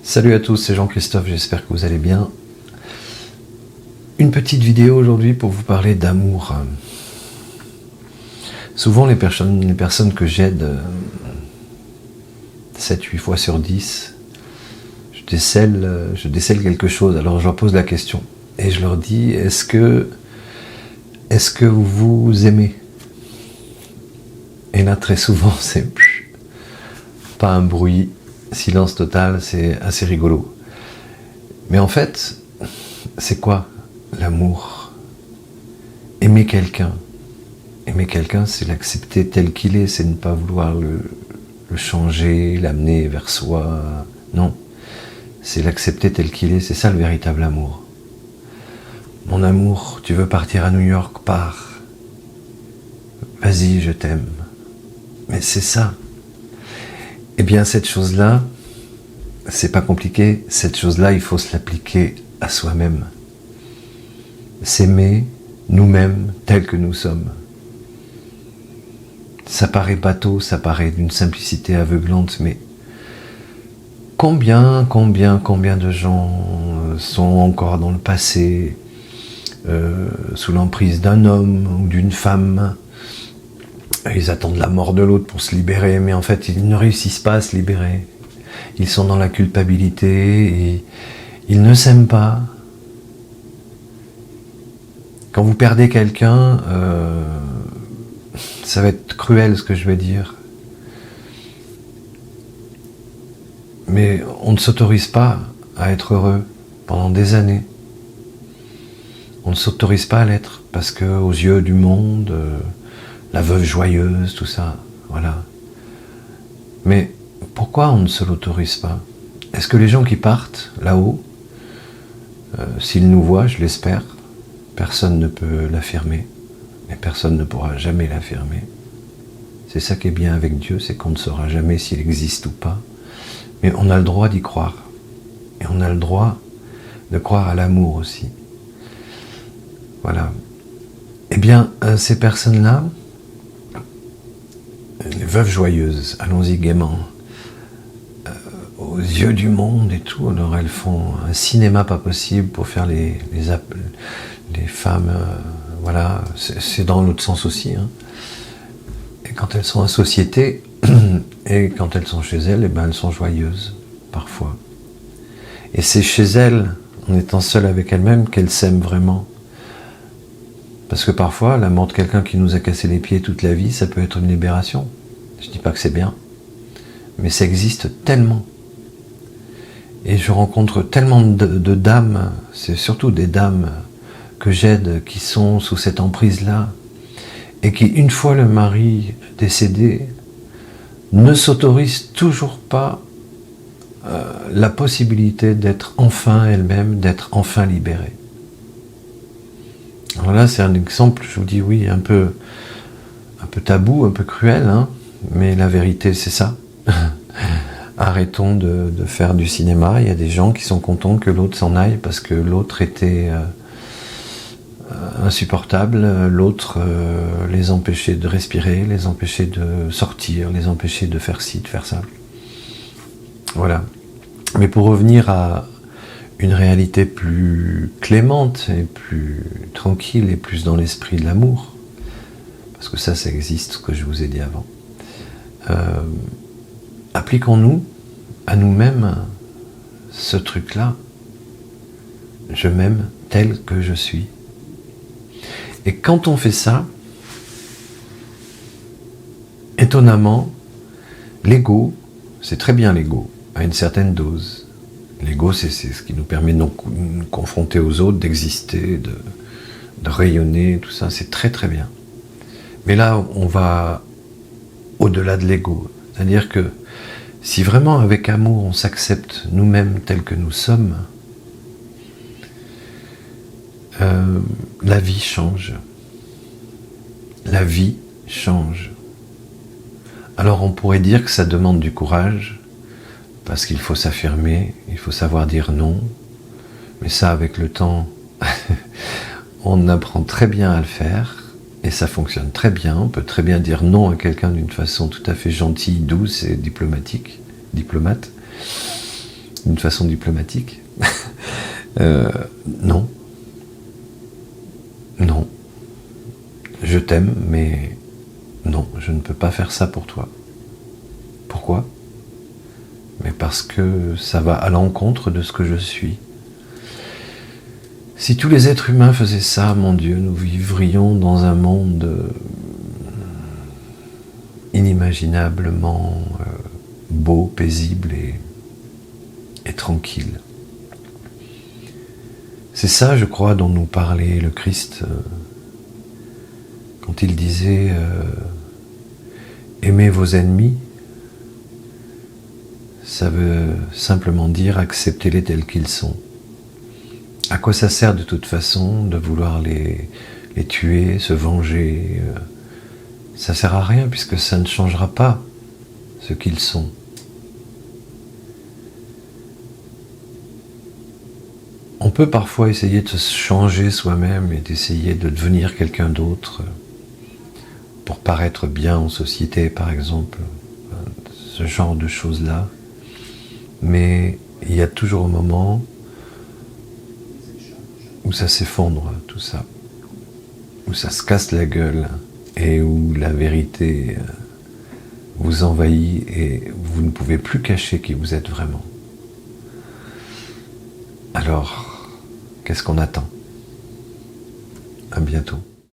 Salut à tous, c'est Jean-Christophe, j'espère que vous allez bien. Une petite vidéo aujourd'hui pour vous parler d'amour. Souvent les personnes que j'aide, 7-8 fois sur 10, je décèle quelque chose, alors je leur pose la question. Et je leur dis, est-ce que vous aimez? Et là très souvent c'est pas un bruit, silence total, c'est assez rigolo. Mais en fait, c'est quoi l'amour? Aimer quelqu'un, c'est l'accepter tel qu'il est, c'est ne pas vouloir le changer, l'amener vers soi. Non, c'est l'accepter tel qu'il est, c'est ça le véritable amour. Mon amour, tu veux partir à New York, pars. Vas-y, je t'aime. Mais c'est ça. Eh bien, cette chose-là, c'est pas compliqué. Cette chose-là, il faut se l'appliquer à soi-même. S'aimer nous-mêmes tels que nous sommes. Ça paraît bateau, ça paraît d'une simplicité aveuglante, mais combien de gens sont encore dans le passé, sous l'emprise d'un homme ou d'une femme. Ils attendent la mort de l'autre pour se libérer, mais en fait, ils ne réussissent pas à se libérer. Ils sont dans la culpabilité et ils ne s'aiment pas. Quand vous perdez quelqu'un, ça va être cruel ce que je vais dire. Mais on ne s'autorise pas à être heureux pendant des années. On ne s'autorise pas à l'être parce que aux yeux du monde, la veuve joyeuse, tout ça, voilà. Mais pourquoi on ne se l'autorise pas? Est-ce que les gens qui partent là-haut, s'ils nous voient, je l'espère, personne ne peut l'affirmer, et personne ne pourra jamais l'affirmer. C'est ça qui est bien avec Dieu, c'est qu'on ne saura jamais s'il existe ou pas, mais on a le droit d'y croire, et on a le droit de croire à l'amour aussi. Voilà. Eh bien, ces personnes-là, les veuves joyeuses, allons-y gaiement, aux yeux du monde et tout, alors elles font un cinéma pas possible pour faire les femmes, voilà, c'est dans l'autre sens aussi, hein. Et quand elles sont en société, et quand elles sont chez elles, eh ben elles sont joyeuses, parfois. Et c'est chez elles, en étant seules avec elles-mêmes, qu'elles s'aiment vraiment. Parce que parfois, la mort de quelqu'un qui nous a cassé les pieds toute la vie, ça peut être une libération. Je dis pas que c'est bien, mais ça existe tellement. Et je rencontre tellement de dames, c'est surtout des dames que j'aide, qui sont sous cette emprise-là, et qui, une fois le mari décédé, ne s'autorisent toujours pas la possibilité d'être enfin elles-mêmes, d'être enfin libérées. Alors là, c'est un exemple, je vous dis oui, un peu tabou, un peu cruel, hein, mais la vérité, c'est ça. Arrêtons de faire du cinéma. Il y a des gens qui sont contents que l'autre s'en aille parce que l'autre était insupportable, l'autre les empêchait de respirer, les empêchait de sortir, les empêchait de faire ci, de faire ça. Voilà. Mais pour revenir à une réalité plus clémente et plus tranquille et plus dans l'esprit de l'amour, parce que ça existe, ce que je vous ai dit avant. Appliquons-nous à nous-mêmes ce truc-là. Je m'aime tel que je suis. Et quand on fait ça, étonnamment, l'ego, c'est très bien l'ego, à une certaine dose. L'ego, c'est ce qui nous permet de nous confronter aux autres, d'exister, de rayonner, tout ça, c'est très très bien. Mais là, on va au-delà de l'ego. C'est-à-dire que si vraiment avec amour, on s'accepte nous-mêmes tels que nous sommes, la vie change. La vie change. Alors on pourrait dire que ça demande du courage, parce qu'il faut s'affirmer, il faut savoir dire non, mais ça avec le temps, on apprend très bien à le faire, et ça fonctionne très bien. On peut très bien dire non à quelqu'un d'une façon tout à fait gentille, douce et diplomate. d'une façon diplomatique. Non. Non. Je t'aime, mais non, je ne peux pas faire ça pour toi. Pourquoi ? Mais parce que ça va à l'encontre de ce que je suis. Si tous les êtres humains faisaient ça, mon Dieu, nous vivrions dans un monde inimaginablement beau, paisible et tranquille. C'est ça, je crois, dont nous parlait le Christ quand il disait aimez vos ennemis. Ça veut simplement dire acceptez-les tels qu'ils sont. À quoi ça sert de toute façon de vouloir les tuer, se venger ? Ça sert à rien puisque ça ne changera pas ce qu'ils sont. On peut parfois essayer de se changer soi-même et d'essayer de devenir quelqu'un d'autre pour paraître bien en société, par exemple, ce genre de choses-là. Mais il y a toujours un moment où ça s'effondre, tout ça, où ça se casse la gueule et où la vérité vous envahit et vous ne pouvez plus cacher qui vous êtes vraiment. Alors, qu'est-ce qu'on attend ? À bientôt.